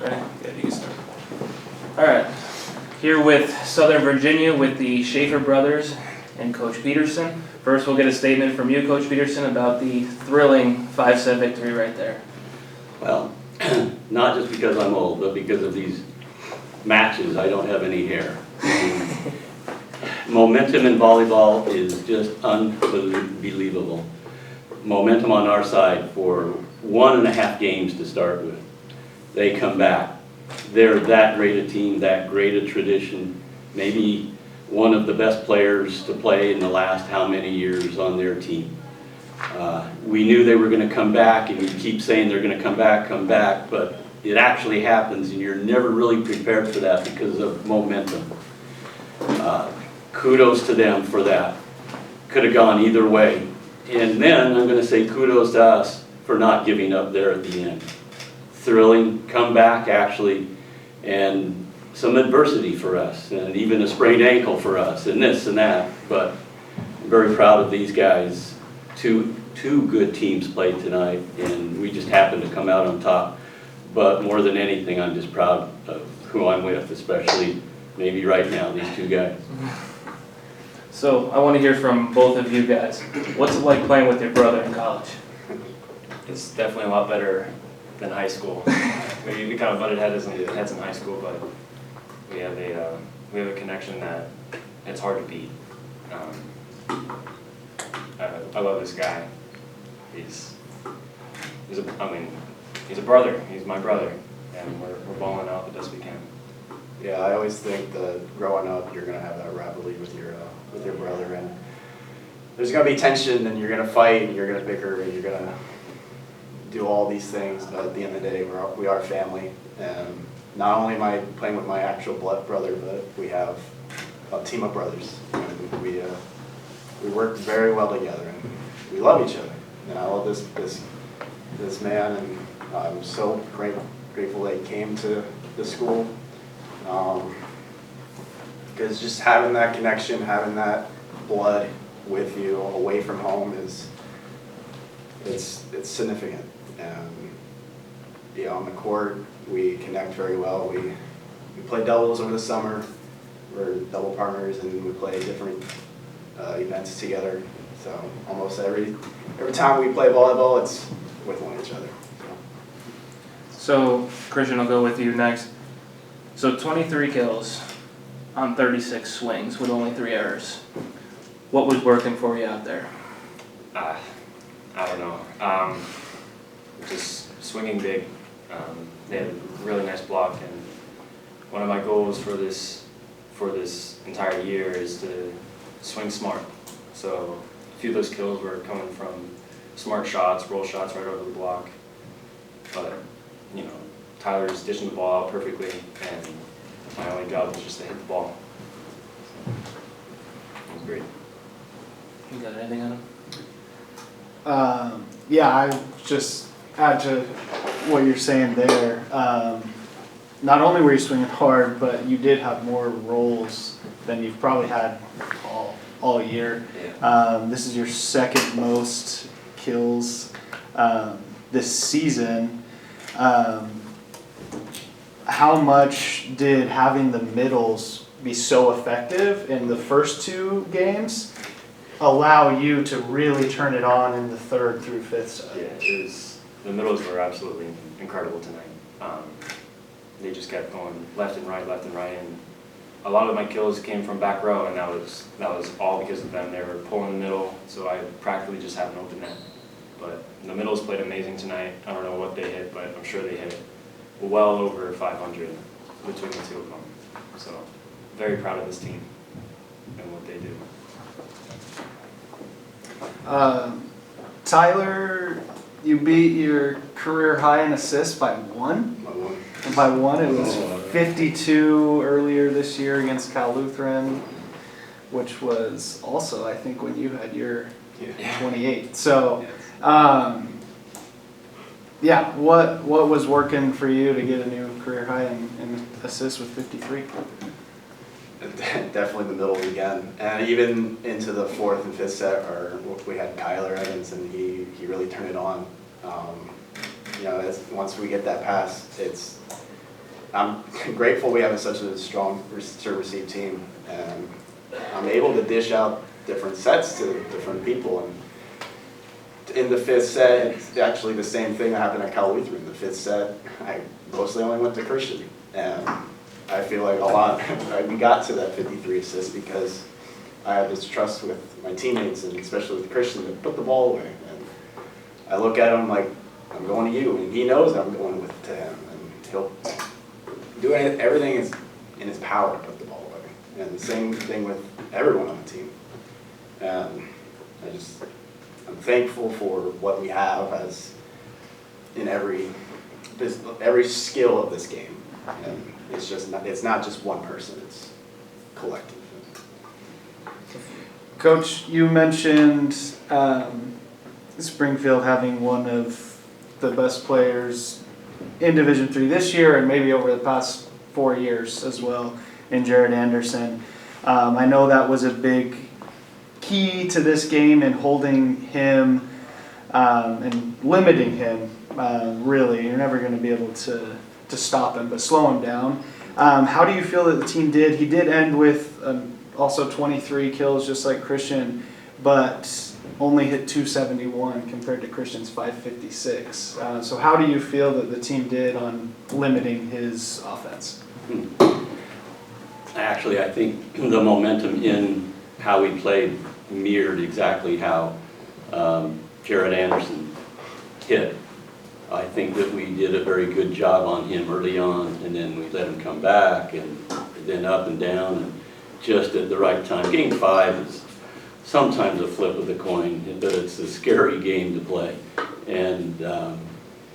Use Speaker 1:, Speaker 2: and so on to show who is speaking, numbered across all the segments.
Speaker 1: Ready? Good, you can start. All right. Here with Southern Virginia with the Schaefer brothers and Coach Peterson. First, we'll get a statement from you, Coach Peterson, about the thrilling 5-set victory right there.
Speaker 2: Well, not just because I'm old, but because of these matches, I don't have any hair. Momentum in volleyball is just unbelievable. Momentum on our side for 1.5 games to start with. They come back. They're that great a team, that great a tradition. Maybe one of the best players to play in the last how many years on their team. We knew they were going to come back, and you keep saying they're going to come back, but it actually happens, and you're never really prepared for that because of momentum. Kudos to them for that. Could have gone either way. And then I'm going to say kudos to us for not giving up there at the end. Thrilling comeback, actually, and some adversity for us, and even a sprained ankle for us, and this and that. But I'm very proud of these guys. Two good teams played tonight, and we just happened to come out on top. But more than anything, I'm just proud of who I'm with, especially maybe right now, these two guys.
Speaker 1: So I want to hear from both of you guys. What's it like playing with your brother in college?
Speaker 3: It's definitely a lot better than high school. We kind of butted heads in high school, but we have a connection that it's hard to beat. I love this guy. He's a brother. He's my brother, and we're balling out the best we can.
Speaker 4: Yeah, I always think that growing up, you're gonna have that rivalry with your brother, and there's gonna be tension, and you're gonna fight, and you're gonna bicker, and you're gonna do all these things. But at the end of the day, we are family, and not only am I playing with my actual blood brother, but we have a team of brothers, and we work very well together, and we love each other. And I love this man, and I'm so grateful that he came to the school. Because just having that connection, having that blood with you away from home it's significant. And on the court, we connect very well. We play doubles over the summer. We're double partners, and we play different events together. So almost every time we play volleyball, it's with one each other.
Speaker 1: So Christian, I'll go with you next. So 23 kills on 36 swings with only 3 errors. What was working for you out there?
Speaker 3: I don't know. Just swinging big. They had a really nice block, and one of my goals for this entire year is to swing smart. So a few of those kills were coming from smart shots, roll shots right over the block. But Tyler's dishing the ball out perfectly, and my only job was just to hit the ball. So, it was great.
Speaker 1: You got anything on him?
Speaker 5: Yeah, I just add to what you're saying there. Not only were you swinging hard, but you did have more rolls than you've probably had all year.
Speaker 3: Yeah.
Speaker 5: This is your second most kills this season. How much did having the middles be so effective in the first 2 games allow you to really turn it on in the 3rd through 5th set?
Speaker 3: Yeah, the middles were absolutely incredible tonight. They just kept going left and right, and a lot of my kills came from back row, and that was all because of them. They were pulling the middle, so I practically just had an open net. But the middles played amazing tonight. I don't know what they hit, but I'm sure they hit well over 500 between the 2 of them. So very proud of this team and what they do.
Speaker 5: Tyler, you beat your career high in assists by 1? And by 1, it was 52 earlier this year against Cal Lutheran, which was also, I think, when you had your 28. So, what was working for you to get a new career high in assists with 53?
Speaker 4: Definitely the middle again, and even into the 4th and 5th set, we had Kyler Evans, and he really turned it on. Once we get that pass, I'm grateful we have such a strong serve-receive team, and I'm able to dish out different sets to different people. And in the fifth set, it's actually the same thing that happened at Cal Lutheran. The fifth set, I mostly only went to Christian, and I feel like we got to that 53 assists because I have this trust with my teammates, and especially with Christian, to put the ball away. And I look at him like, I'm going to you, and he knows I'm going to him, and he'll do everything is in his power to put the ball away. And the same thing with everyone on the team. And I'm thankful for what we have as in every skill of this game. And it's not just one person, it's collective.
Speaker 5: Coach, you mentioned Springfield having one of the best players in Division III this year and maybe over the past 4 years as well in Jared Anderson. I know that was a big key to this game and holding him and limiting him, really. You're never going to be able to stop him, but slow him down. How do you feel that the team did? He did end with also 23 kills just like Christian, but only hit 271 compared to Christian's 556. So how do you feel that the team did on limiting his offense?
Speaker 2: Actually, I think the momentum in how we played mirrored exactly how Jared Anderson hit. I think that we did a very good job on him early on, and then we let him come back, and then up and down, and just at the right time. Game 5 is sometimes a flip of the coin, but it's a scary game to play. And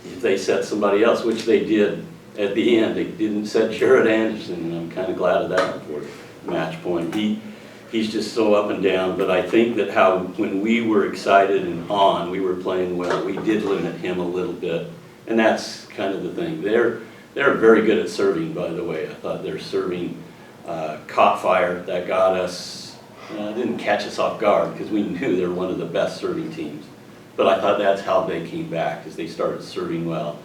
Speaker 2: if they set somebody else, which they did at the end, they didn't set Jared Anderson, and I'm kind of glad of that for match point. He's just so up and down, but I think that when we were excited and on, we were playing well. We did limit him a little bit, and that's kind of the thing. They're very good at serving, by the way. I thought their serving caught fire. That got us, didn't catch us off guard because we knew they were one of the best serving teams. But I thought that's how they came back, because they started serving well.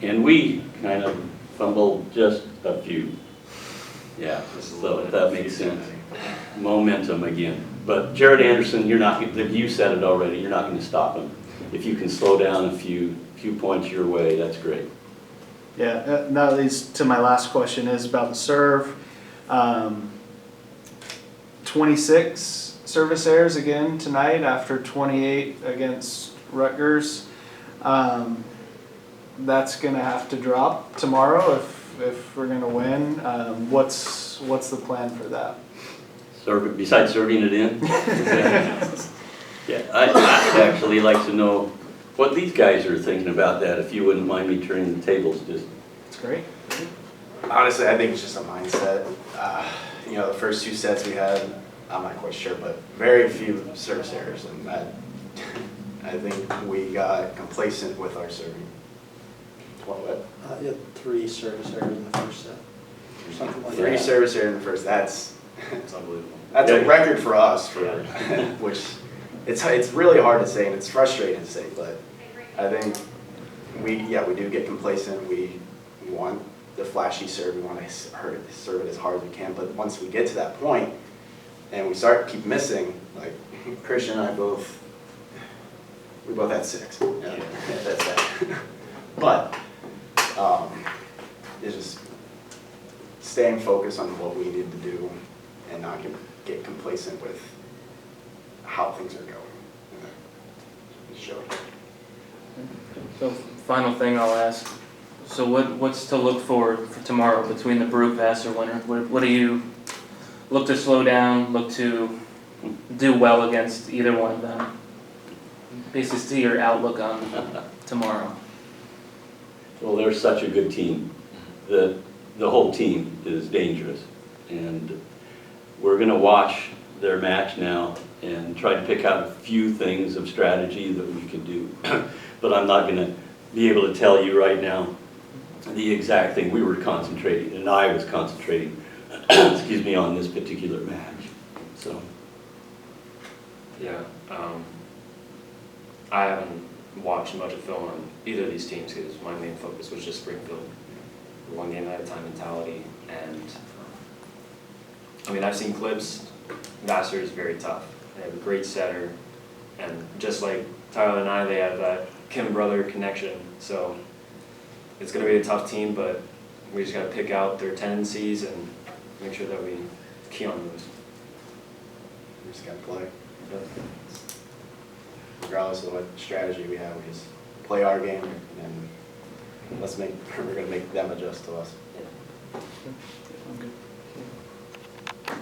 Speaker 2: And we kind of fumbled just a few. Yeah, so that makes sense. Momentum again. But Jared Anderson, you said it already, you're not going to stop him. If you can slow down a few points your way, that's great.
Speaker 5: Yeah, that leads to my last question is about the serve. 26 service errors again tonight after 28 against Rutgers. That's going to have to drop tomorrow if we're going to win. What's the plan for that?
Speaker 2: Besides serving it in? Yeah, I'd actually like to know what these guys are thinking about that, if you wouldn't mind me turning the tables.
Speaker 5: It's great.
Speaker 4: Honestly, I think it's just a mindset. The first 2 sets we had, I'm not quite sure, but very few service errors, and that I think we got complacent with our serving. What?
Speaker 6: You had 3 service errors in the first set, or something like that.
Speaker 4: 3 service errors in the first. That's
Speaker 2: unbelievable.
Speaker 4: That's a record for us, which it's really hard to say, and it's frustrating to say, but I think we do get complacent. We want the flashy serve. We want to serve it as hard as we can. But once we get to that point, and we keep missing, like Christian and I both had 6. Yeah, that's that. But it's just staying focused on what we need to do and not get complacent with how things are going.
Speaker 1: So final thing I'll ask, so what's to look for tomorrow between the Brook-Vassar winner? What do you look to slow down, look to do well against either one of them? Basically see your outlook on tomorrow.
Speaker 2: Well, they're such a good team. The whole team is dangerous. And we're going to watch their match now and try to pick out a few things of strategy that we can do. But I'm not going to be able to tell you right now the exact thing we were concentrating, and I was concentrating, excuse me, on this particular match. So.
Speaker 3: Yeah, I haven't watched much of film on either of these teams because my main focus was just Springfield. one game at a time mentality. And I mean, I've seen clips. Vassar is very tough. They have a great setter, and just like Tyler and I, they have that Kim brother connection. So it's going to be a tough team, but we just got to pick out their tendencies and make sure that we key on those.
Speaker 4: We just gotta play. Regardless of what strategy we have, we just play our game and we're gonna make them adjust to us.
Speaker 5: I'm good.